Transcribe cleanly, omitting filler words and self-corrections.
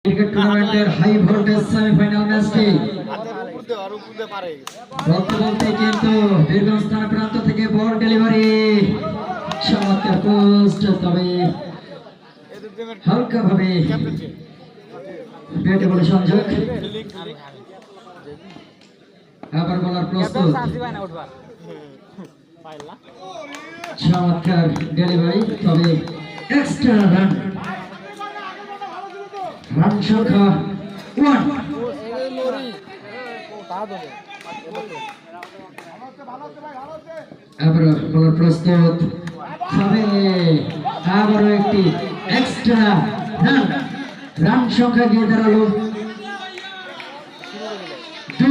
Cricket টুর্নামেন্টের high voltage semifinal ম্যাচটি বলতে বলতে কিন্তু বীরগঞ্জ থানা প্রান্ত থেকে বল ডেলিভারি চমৎকার পোস্ট, তবে হালকা ভাবে ব্যাটে বলে সংযোগ। আবার বলার প্রস্তুত, চমৎকার ডেলিভারি, তবে এক্সট্রা রান, রান সংখ্যা 1। আবার বলার প্রস্তুত, তবে আবারও একটি এক্সট্রা রান, রান সংখ্যা গিয়ে দাঁড়ালো 2।